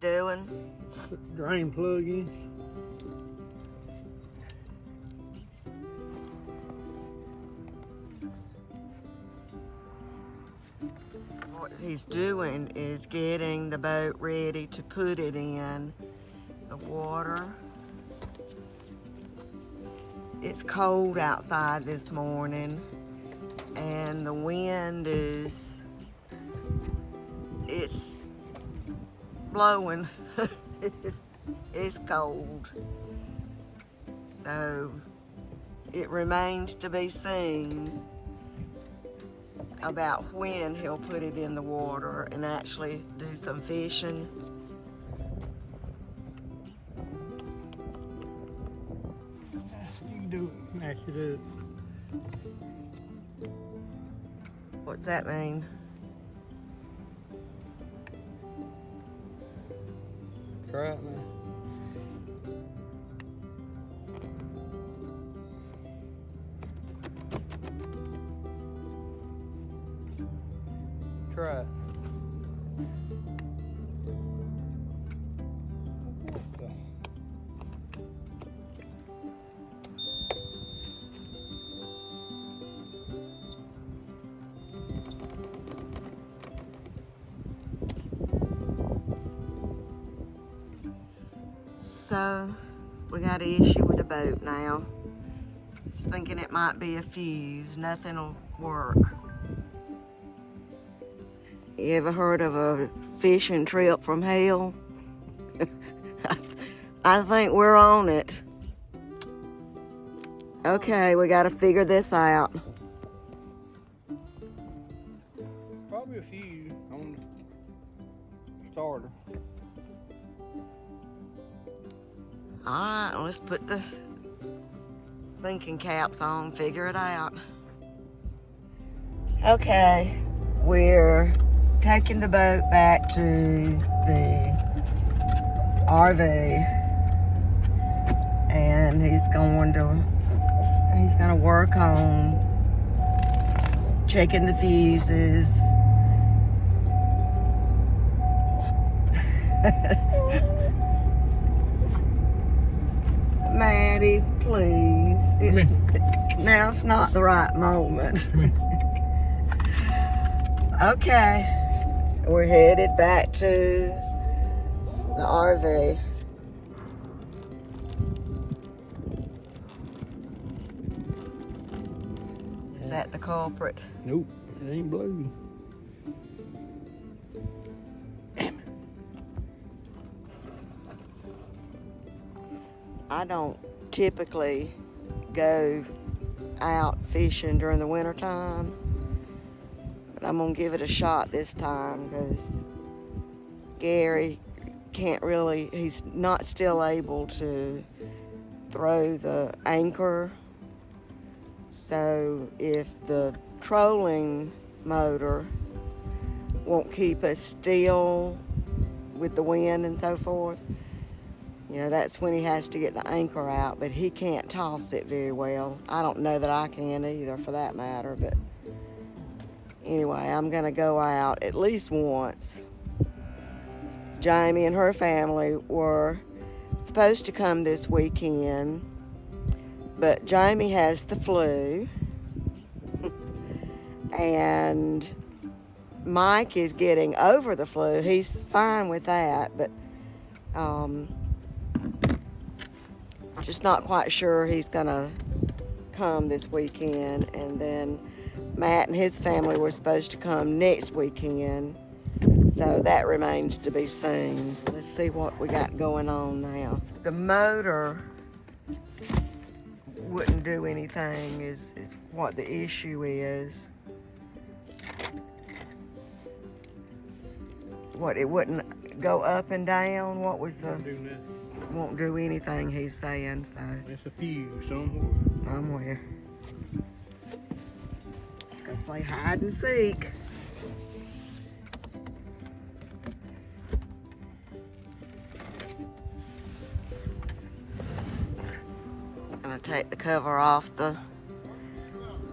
Doing? Put the drain plug in. What he's doing is getting the boat ready to put it in the water. It's cold outside this morning and the wind it's blowing. It's cold. So it remains to be seen about when he'll put it in the water and actually do some fishing. You can do it, mash it up. What's that mean? Try it now. Try it. So we got an issue with the boat now. He's thinking it might be a fuse, nothing'll work. You ever heard of a fishing trip from hell? I think we're on it. Okay, we gotta figure this out. Probably a few on the starter. All right, let's put the thinking caps on, figure it out. Okay, we're taking the boat back to the RV, and he's gonna work on checking the fuses. Maddie, please. Now's not the right moment. Okay. We're headed back to the RV. Is that the culprit? Nope, it ain't blue. I don't typically go out fishing during the winter time, but I'm gonna give it a shot this time because Garry he's not still able to throw the anchor. So if the trolling motor won't keep us still with the wind and so forth, that's when he has to get the anchor out, but he can't toss it very well. I don't know that I can either, for that matter, but anyway, I'm gonna go out at least once. Jamie and her family were supposed to come this weekend, but Jamie has the flu, and Mike is getting over the flu. He's fine with that, but just not quite sure he's gonna come this weekend. And then Matt and his family were supposed to come next weekend, so that remains to be seen. Let's see what we got going on now. The motor wouldn't do anything is what the issue is. What, it wouldn't go up and down? What was the... Won't do nothing. Won't do anything, he's saying, so... It's a fuse somewhere. Somewhere. Let's go play hide and seek. Gonna take the cover off the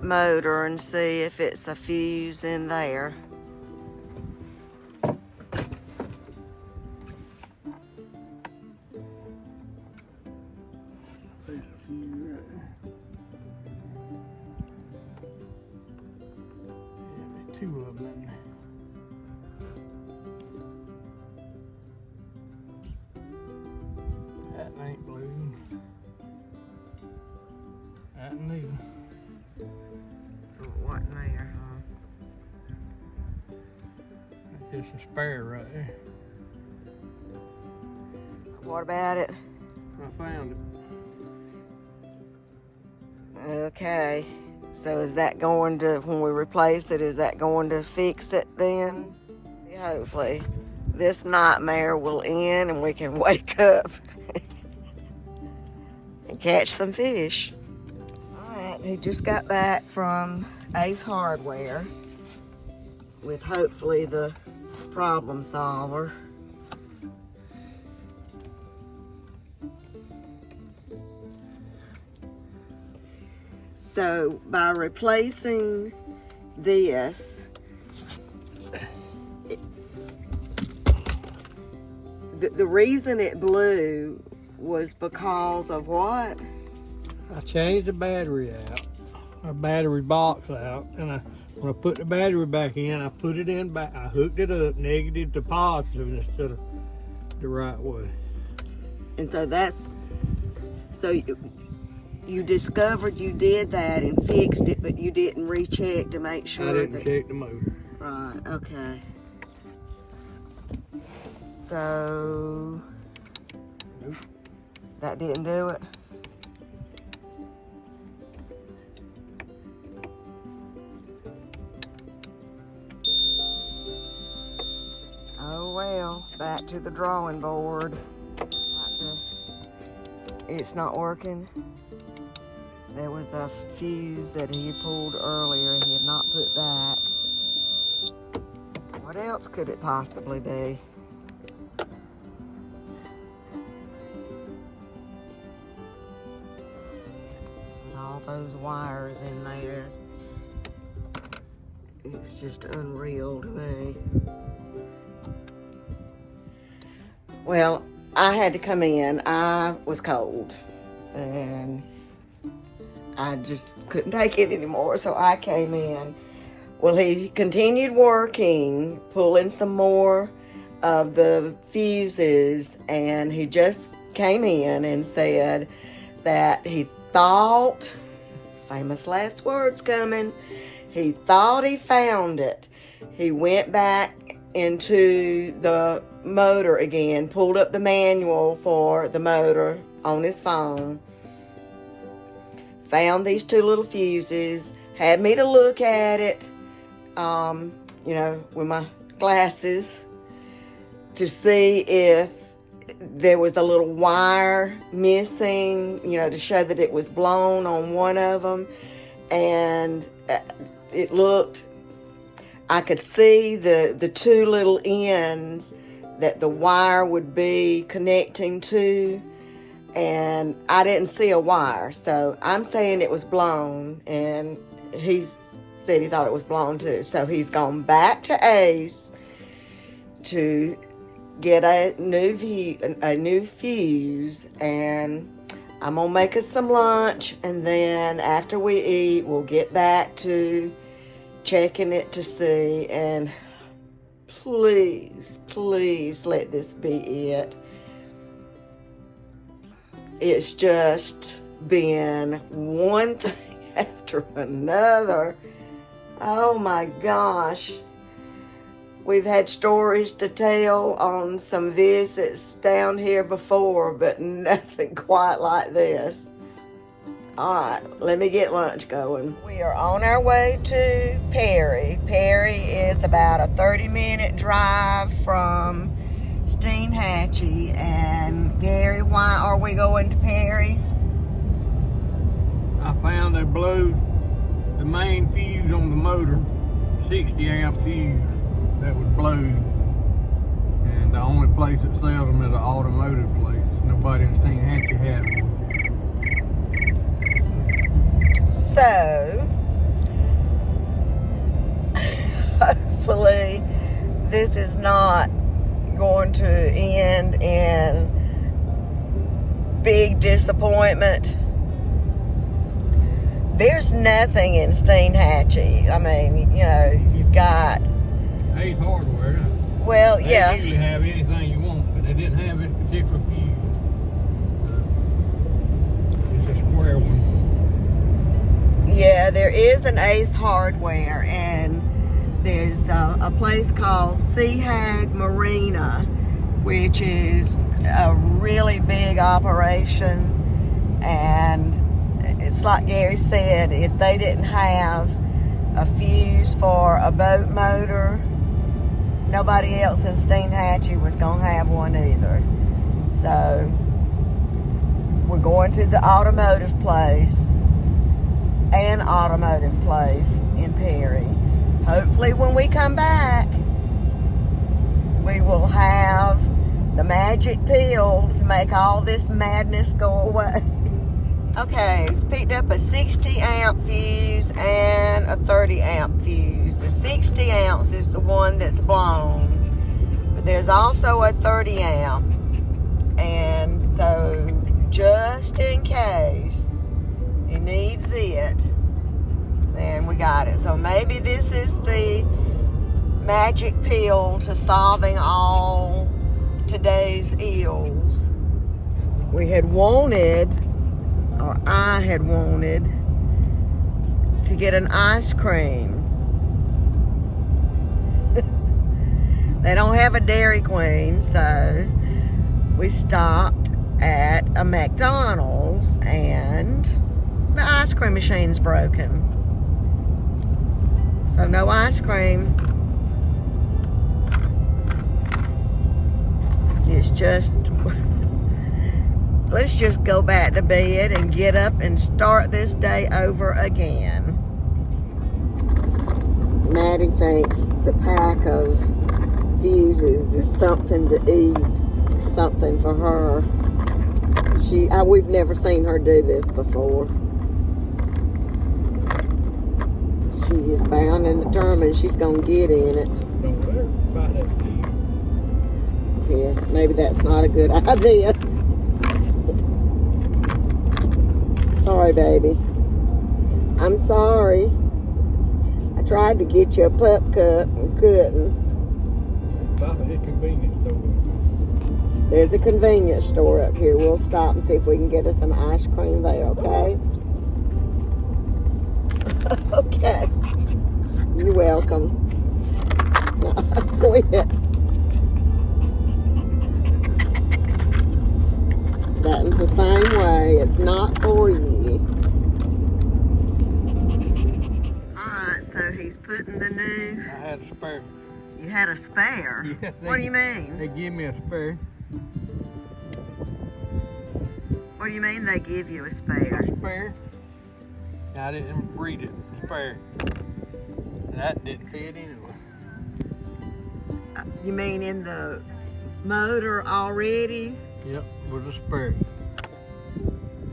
motor and see if it's a fuse in there. two of them in there. That ain't blue. That neither. What in there, huh? That's just a spare right there. What about it? I found it. Okay. So is that going to, when we replace it, is that going to fix it then? Hopefully this nightmare will end and we can wake up and catch some fish. All right, he just got back from Ace Hardware with hopefully the problem solver. So by replacing this, the reason it blew was because of what? I changed the battery out, a battery box out, and when I put the battery back in, I put it in back. I hooked it up negative to positive instead of the right way. And so you discovered you did that and fixed it, but you didn't recheck to make sure I didn't that. check the motor. Right. Okay. So Nope. that didn't do it. Oh well, back to the drawing board. It's not working. There was a fuse that he had pulled earlier and he had not put back. What else could it possibly be? All those wires in there. It's just unreal to me. Well, I had to come in. I was cold and I just couldn't take it anymore, so I came in. Well, he continued working, pulling some more of the fuses, and he just came in and said that he thought, famous last words coming, he thought he found it. He went back into the motor again, pulled up the manual for the motor on his phone, found these two little fuses, had me to look at it, with my glasses to see if there was a little wire missing, to show that it was blown on one of them. And it looked, I could see the two little ends that the wire would be connecting to, and I didn't see a wire. So I'm saying it was blown, and he said he thought it was blown too. So he's gone back to Ace to get a new fuse, and I'm gonna make us some lunch, and then after we eat, we'll get back to checking it to see. And please let this be it. It's just been one thing after another. Oh my gosh. We've had stories to tell on some visits down here before, but nothing quite like this. All right, let me get lunch going. We are on our way to Perry. Perry is about a 30-minute drive from Steinhatchee. And Gary, why are we going to Perry? I found they blew the main fuse on the motor, 60 amp fuse that was blowed. And the only place that sells them is an automotive place. Nobody in Steinhatchee has one. So, hopefully this is not going to end in big disappointment. There's nothing in Steinhatchee. I mean, you've got. Ace Hardware. Well, They yeah. usually have anything you want, but they didn't have this particular fuse. It's a square one. Yeah, there is an Ace Hardware, and there's a place called Sea Hag Marina, which is a really big operation. And it's like Gary said, if they didn't have a fuse for a boat motor, nobody else in Steinhatchee was going to have one either. So we're going to the automotive place, an automotive place in Perry. Hopefully when we come back, we will have the magic pill to make all this madness go away. Okay, picked up a 60 amp fuse and a 30 amp fuse. The 60 ounce is the one that's blown, but there's also a 30 amp. And so just in case he needs it, then we got it. So maybe this is the magic pill to solving all today's ills. We had wanted, or I had wanted, to get an ice cream. They don't have a Dairy Queen, so we stopped at a McDonald's and the ice cream machine's broken. So no ice cream. It's just, let's just go back to bed and get up and start this day over again. Maddie thinks the pack of fuses is something to eat, something for her. We've never seen her do this before. She is bound and determined she's gonna get in it. Don't let her buy that fuse. Here, maybe that's not a good idea. Sorry, baby. I'm sorry. I tried to get you a pup cup and couldn't. Stop at a convenience store. There's a convenience store up here. We'll stop and see if we can get us some ice cream there, okay? Okay. You're welcome. Quit. That's the same way. It's not for you. Alright, so he's putting the new... I had a spare. You had a spare? Yeah, What do you mean? They give me a spare. What do you mean they give you a spare? Spare. I didn't read it. Spare. That didn't fit anyway. You mean in the motor already? Yep, with a spare.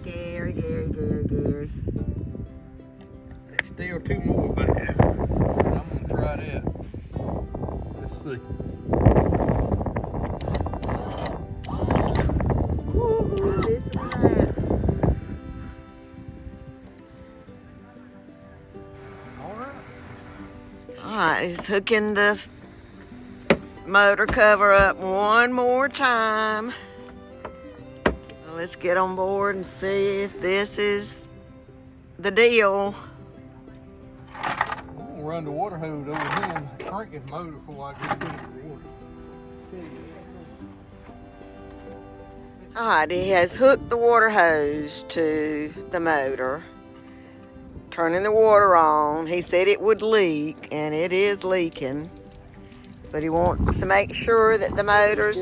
Gary. There's still two more back. I'm gonna try that. Let's see. Woo-hoo, this and that. Alright, he's hooking the motor cover up one more time. Let's get on board and see if this is the deal. I'm gonna run the water hose over here and crank this motor before I get into the water. Alright, he has hooked the water hose to the motor, turning the water on. He said it would leak, and it is leaking, but he wants to make sure that the motor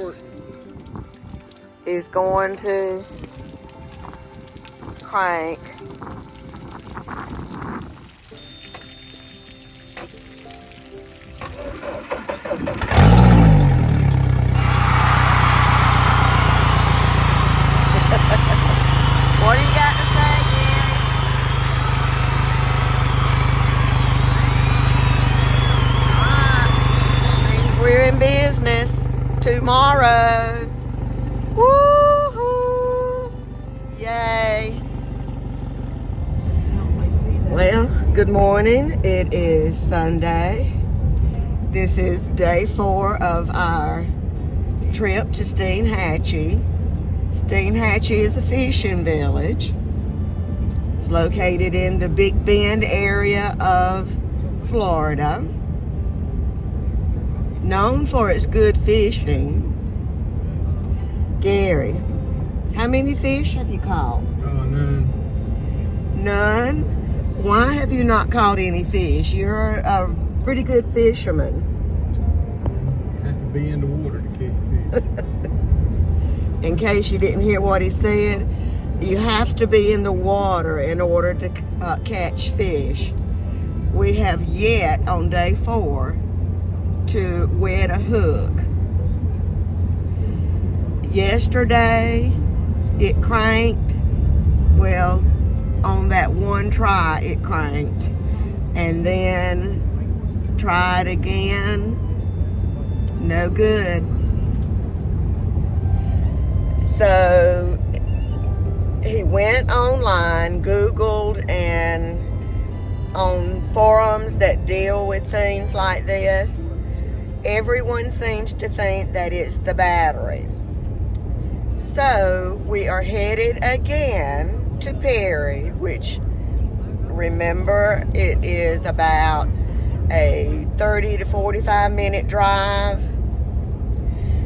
is going to crank. What do you got to say, Garry? Alright, means we're in business tomorrow. Woo-hoo! Yay! Well, good morning. It is Sunday, This is day 4 of our trip to Steinhatchee. Steinhatchee is a fishing village. It's located in the Big Bend area of Florida. Known for its good fishing. Garry, how many fish have you caught? None. None? Why have you not caught any fish? You're a pretty good fisherman. You have to be in the water to catch fish. In case you didn't hear what he said, you have to be in the water in order to catch fish. We have yet on day 4 to wet a hook. Yesterday it cranked. Well, on that one try it cranked, and then tried again, no good. So he went online, Googled, and on forums that deal with things like this, everyone seems to think that it's the battery. So we are headed again to Perry, which, remember, it is about a 30 to 45 minute drive.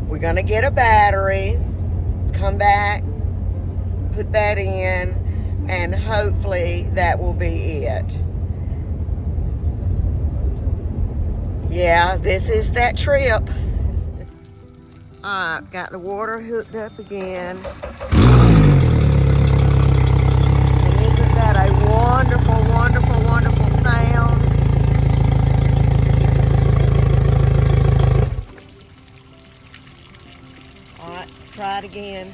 We're gonna get a battery, come back, put that in, and hopefully that will be it. Yeah, this is that trip. Alright, got the water hooked up again. And isn't that a wonderful, wonderful, wonderful sound? Alright, try it again.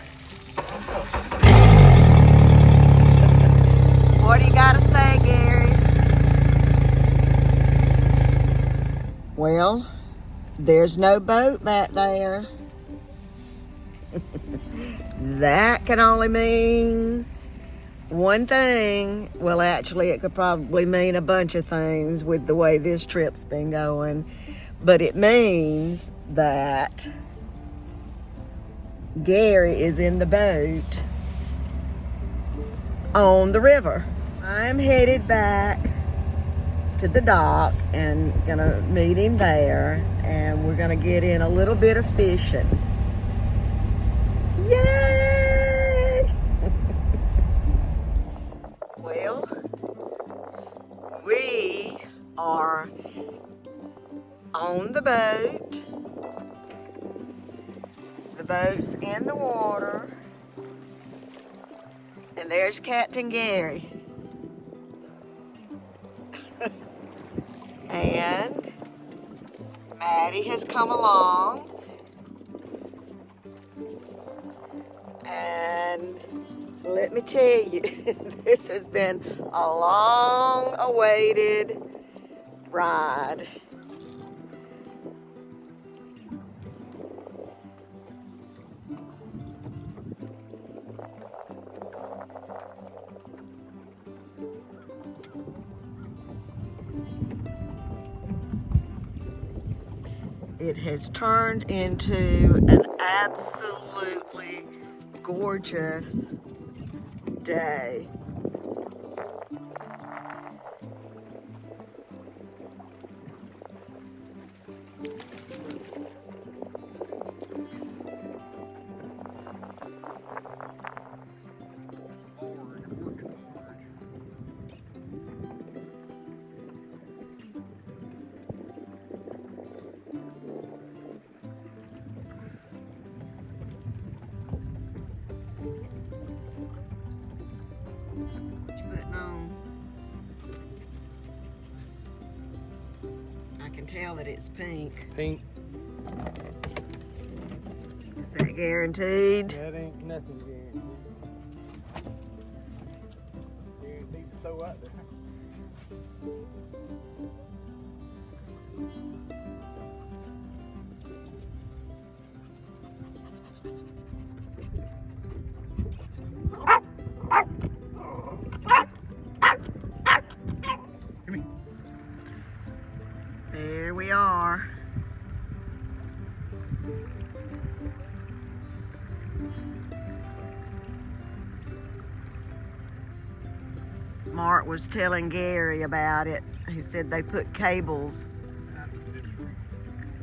What do you got to say, Garry? Well, there's no boat back there. That can only mean one thing. Well, actually, it could probably mean a bunch of things with the way this trip's been going. But it means that Garry is in the boat on the river. I'm headed back to the dock and gonna meet him there, and we're gonna get in a little bit of fishing. Yay! Well, we are on the boat. The boat's in the water. And there's Captain Garry. And Maddie has come along. And let me tell you, this has been a long-awaited ride. It has turned into an absolutely gorgeous day. I can tell that it's pink. Pink. Is that guaranteed? That ain't nothing guaranteed. Guaranteed to throw out there. There we are. Mark was telling Gary about it. He said they put cables,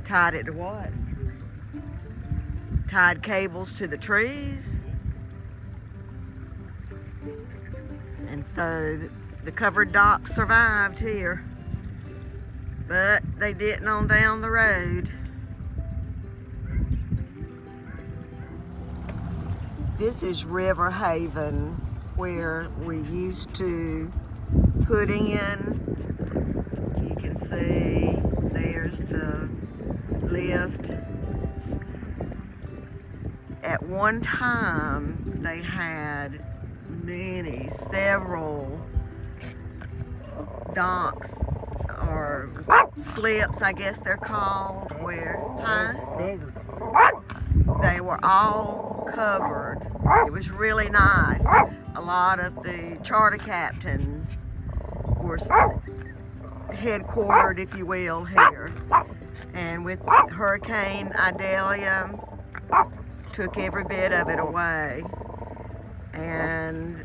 tied it to what? Tied cables to the trees. And so the covered dock survived here, but they didn't on down the road. This is River Haven, where we used to put in. You can see there's the lift. At one time, they had several docks or slips, I guess they're called, where, they were all covered. It was really nice. A lot of the charter captains were headquartered, if you will, here. And with Hurricane Idalia, took every bit of it away. And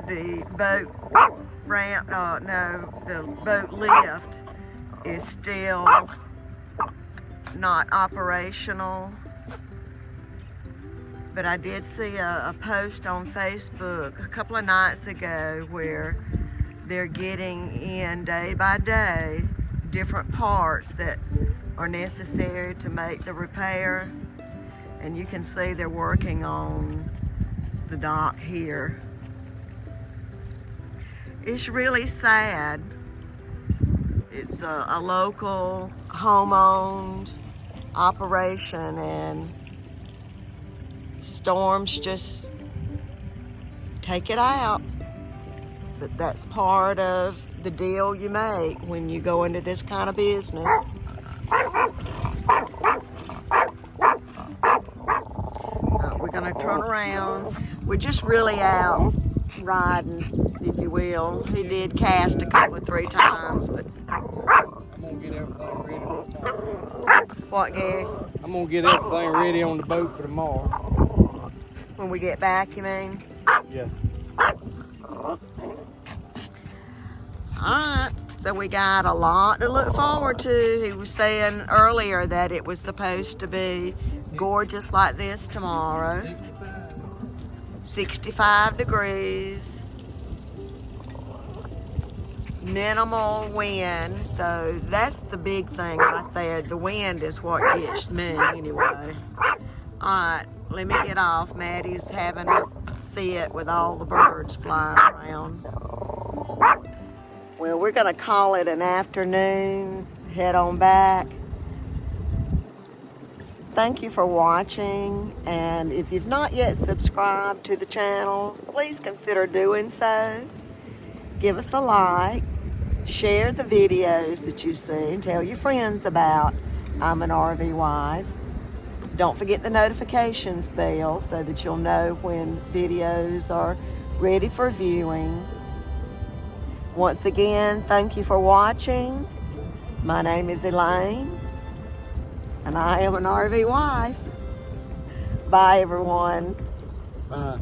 the boat ramp, the boat lift is still not operational. But I did see a post on Facebook a couple of nights ago where they're getting in day by day different parts that are necessary to make the repair. And you can see they're working on the dock here. It's really sad. It's a local home-owned operation, and storms just take it out. But that's part of the deal you make when you go into this kind of business. We're gonna turn around. We're just really out riding, if you will. He did cast a couple of 3 times, but I'm gonna get everything ready for tomorrow. What, Garry? I'm gonna get everything ready on the boat for tomorrow. When we get back, you mean? Yeah. Alright, so we got a lot to look forward to. He was saying earlier that it was supposed to be gorgeous like this tomorrow. 65 degrees. Minimal wind, so that's the big thing right there. The wind is what gets me anyway. Alright, let me get off. Maddie's having a fit with all the birds flying around. Well, we're gonna call it an afternoon, head on back. Thank you for watching, and if you've not yet subscribed to the channel, please consider doing so. Give us a like, share the videos that you see, and tell your friends about I'm an RV Wife. Don't forget the notifications bell so that you'll know when videos are ready for viewing. Once again, thank you for watching. My name is Elaine, and I am an RV Wife. Bye, everyone. Bye.